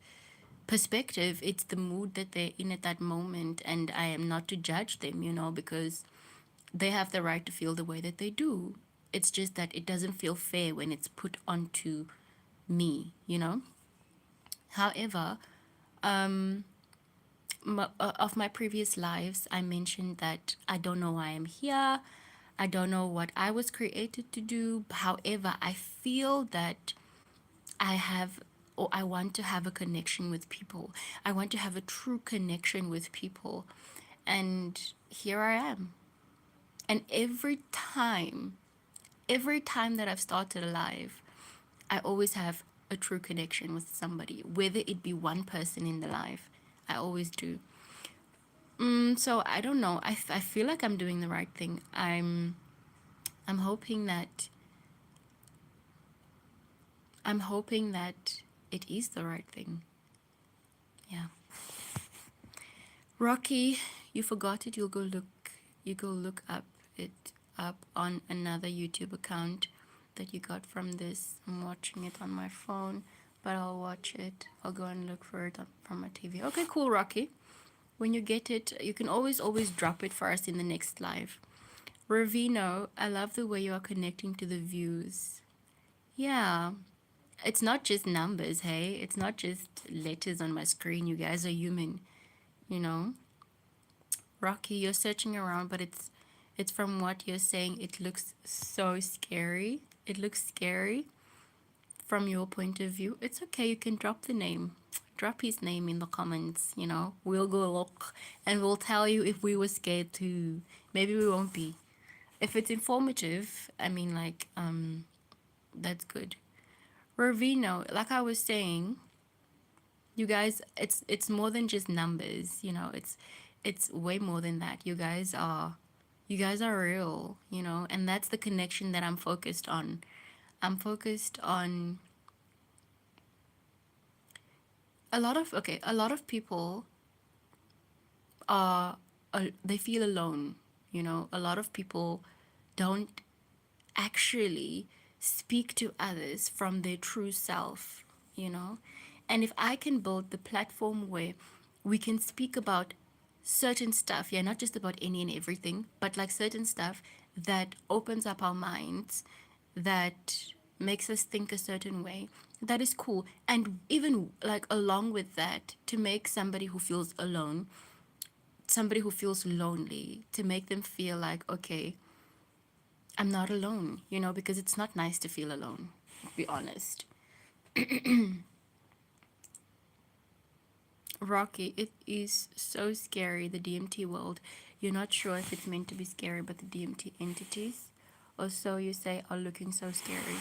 perspective. It's the mood that they're in at that moment, and I am not to judge them, because they have the right to feel the way that they do. It's just that it doesn't feel fair when it's put onto me. However, of my previous lives, I mentioned that I don't know why I'm here. I don't know what I was created to do. However, I feel that I have, or I want to have a connection with people. I want to have a true connection with people. And here I am. And every time that I've started a live, I always have a true connection with somebody, whether it be one person in the live. I always do. So I don't know. I feel like I'm doing the right thing. I'm hoping that I'm hoping that it is the right thing. Yeah. Rocky, you forgot it. You go look up it up on another YouTube account that you got from this. I'm watching it on my phone, but I'll watch it. I'll go and look for it from my TV. Okay, cool, Rocky. When you get it, you can always drop it for us in the next live. Ravino, I love the way you are connecting to the views. Yeah, it's not just numbers, hey? It's not just letters on my screen. You guys are human, you know? Rocky, you're searching around, but it's from what you're saying, it looks so scary. It looks scary from your point of view. It's okay, you can drop the name. Drop his name in the comments, you know. We'll go look and we'll tell you if we were scared too. Maybe we won't be. If it's informative, I mean like that's good. Ravino, like I was saying, you guys, it's more than just numbers, you know. It's way more than that. You guys are real, you know, and that's the connection that I'm focused on. I'm focused on a lot of people are they feel alone, you know. A lot of people don't actually speak to others from their true self, you know. And if I can build the platform where we can speak about certain stuff, yeah, not just about any and everything, but like certain stuff that opens up our minds, that makes us think a certain way, that is cool. And even like along with that, to make somebody who feels alone, somebody who feels lonely, to make them feel like, okay, I'm not alone, you know, because it's not nice to feel alone, to be honest. Rocky, it is so scary, the DMT world. You're not sure if it's meant to be scary, but the DMT entities, or so you say, are looking so scary.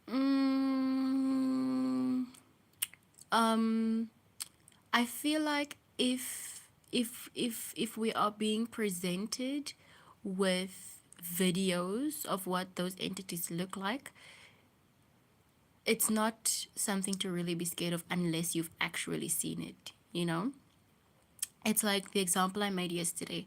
Mm, um, I feel like if we are being presented with videos of what those entities look like, it's not something to really be scared of unless you've actually seen it, you know? It's like the example I made yesterday.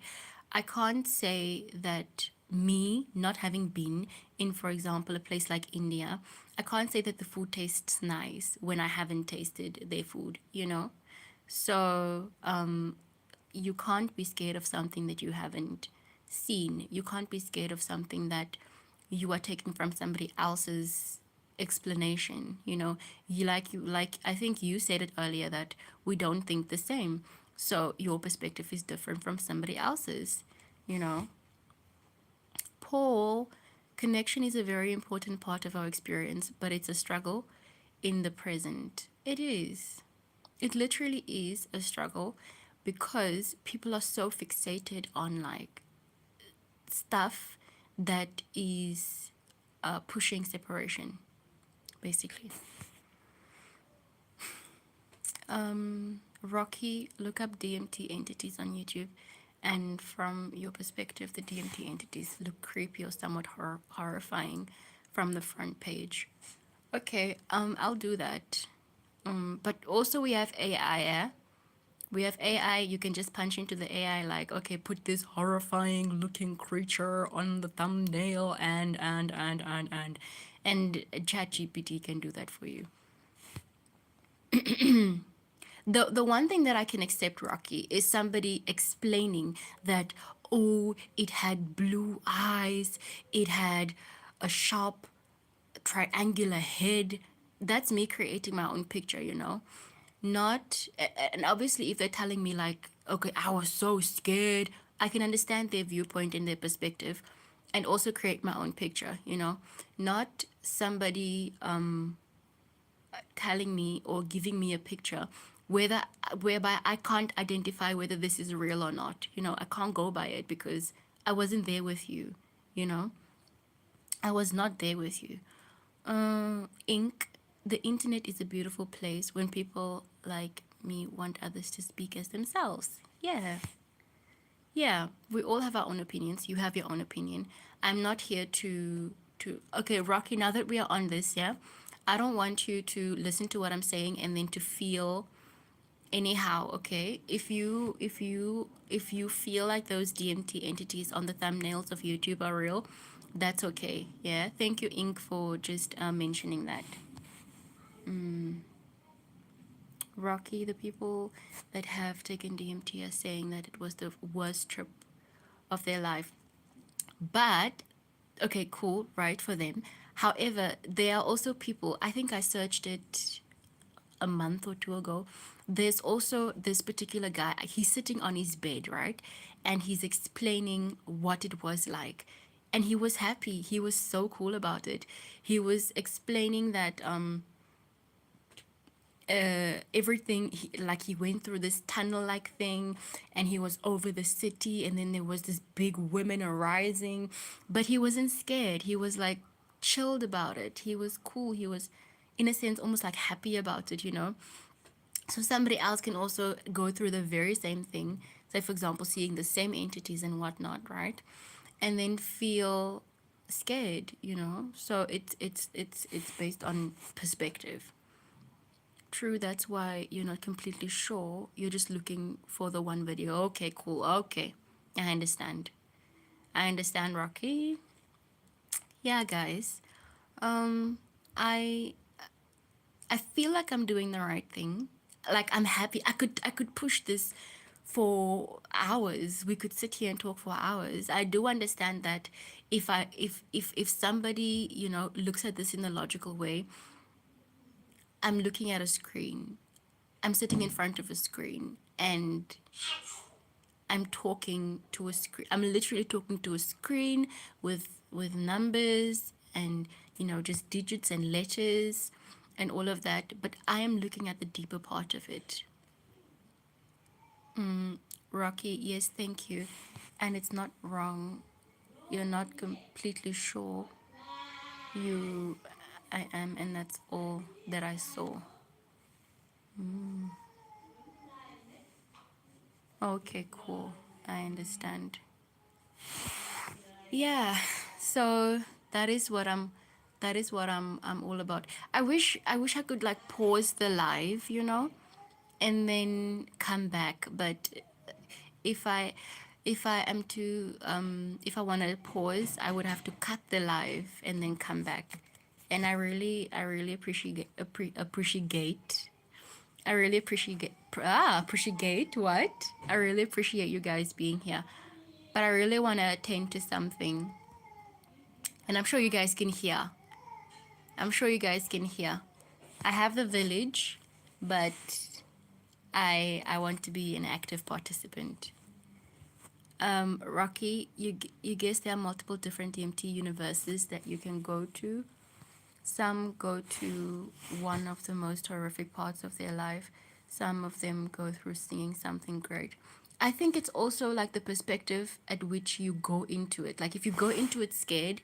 I can't say that me not having been in, for example, a place like India, I can't say that the food tastes nice when I haven't tasted their food, you know? So, you can't be scared of something that you haven't seen. You can't be scared of something that you are taking from somebody else's explanation. You know, you like I think you said it earlier that we don't think the same. So your perspective is different from somebody else's, you know. Paul, connection is a very important part of our experience, but it's a struggle in the present. It is. It literally is a struggle because people are so fixated on like stuff that is pushing separation, basically. Rocky, look up DMT entities on YouTube. And from your perspective, the DMT entities look creepy or somewhat horrifying from the front page. Okay, I'll do that. But also we have AI, yeah? We have AI, you can just punch into the AI like, okay, put this horrifying looking creature on the thumbnail and ChatGPT can do that for you. The one thing that I can accept, Rocky, is somebody explaining that, oh, it had blue eyes, it had a sharp triangular head. That's me creating my own picture, you know. Not and obviously if they're telling me like, okay, I was so scared, I can understand their viewpoint and their perspective and also create my own picture, you know. Not somebody telling me or giving me a picture whether whereby I can't identify whether this is real or not. You know, I can't go by it because I wasn't there with you, you know. I was not there with you. Ink, the internet is a beautiful place when people like me want others to speak as themselves. Yeah. Yeah, we all have our own opinions. You have your own opinion. I'm not here to okay, Rocky, now that we are on this, yeah, I don't want you to listen to what I'm saying and then to feel anyhow, okay? If you feel like those DMT entities on the thumbnails of YouTube are real, that's okay. Yeah. Thank you, Ink, for just mentioning that. Rocky, the people that have taken DMT are saying that it was the worst trip of their life. But okay, cool, right, for them. However, there are also people, I think I searched it a month or two ago. There's also this particular guy, he's sitting on his bed, right? And he's explaining what it was like. And he was happy. He was so cool about it. He was explaining that everything like he went through this tunnel like thing, and he was over the city, and then there was this big women arising, but he wasn't scared. He was like chilled about it. He was cool. He was, in a sense, almost like happy about it, you know. So somebody else can also go through the very same thing, say for example seeing the same entities and whatnot, right, and then feel scared, you know. So it's based on perspective. True, that's why you're not completely sure. You're just looking for the one video. Okay, cool. Okay. I understand. I understand, Rocky. Yeah, guys. Um I I feel like I'm doing the right thing. Like I'm happy. I could push this for hours. We could sit here and talk for hours. I do understand that if somebody, you know, looks at this in a logical way, I'm looking at a screen. I'm sitting in front of a screen and I'm talking to a screen. I'm literally talking to a screen with numbers and, you know, just digits and letters and all of that. But I am looking at the deeper part of it. Rocky, yes, thank you. And it's not wrong. You're not completely sure. You, I am, and that's all that I saw. Okay, cool. I understand. Yeah, so that is what I'm all about. I wish I could like pause the live, you know, and then come back. But if I if I am to if I want to pause, I would have to cut the live and then come back. And I really appreciate appreciate what? I really appreciate you guys being here. But I really want to attend to something. And I'm sure you guys can hear. I'm sure you guys can hear. I have the village, but I want to be an active participant. Rocky, you guess there are multiple different DMT universes that you can go to. Some go to one of the most horrific parts of their life. Some of them go through singing something great. I think it's also like the perspective at which you go into it. Like if you go into it scared,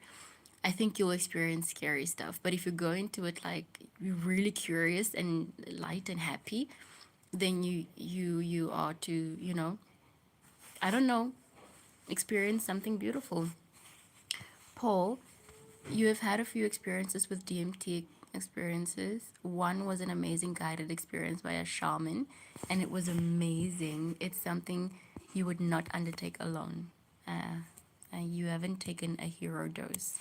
I think you'll experience scary stuff. But if you go into it like you're really curious and light and happy, then you are to, you know, I don't know, experience something beautiful. Paul, you have had a few experiences with DMT experiences. One was an amazing guided experience by a shaman, and it was amazing. It's something you would not undertake alone. You haven't taken a hero dose.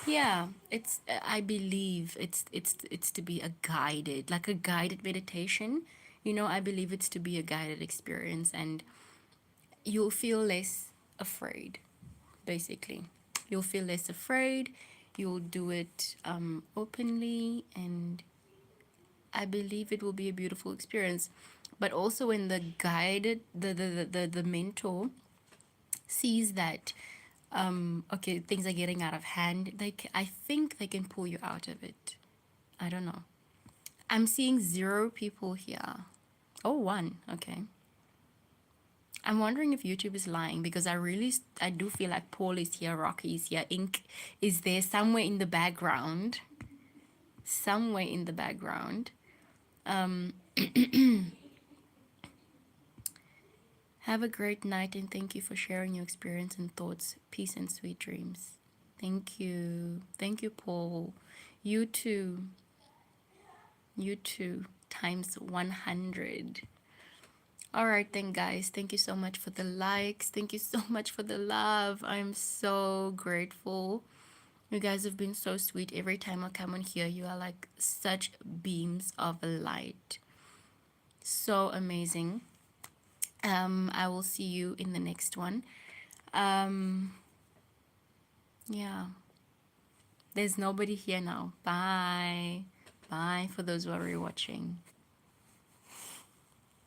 Yeah, it's. I believe it's to be a guided, like a guided meditation. You know, I believe it's to be a guided experience, and you'll feel less afraid. Basically, you'll feel less afraid. You'll do it openly, and I believe it will be a beautiful experience. But also, when the guided, the mentor sees that okay, things are getting out of hand, I think they can pull you out of it. I don't know. I'm seeing 0 people here. Oh, one. Okay. I'm wondering if YouTube is lying because I do feel like Paul is here, Rocky is here, Ink is there somewhere in the background. Somewhere in the background. Have a great night and thank you for sharing your experience and thoughts. Peace and sweet dreams. Thank you. Thank you, Paul. You too. You too. Times 100. All right, then, guys. Thank you so much for the likes. Thank you so much for the love. I'm so grateful. You guys have been so sweet. Every time I come on here, you are like such beams of light. so amazing. I will see you in the next one. Yeah, there's nobody here now. Bye. Bye for those who are rewatching.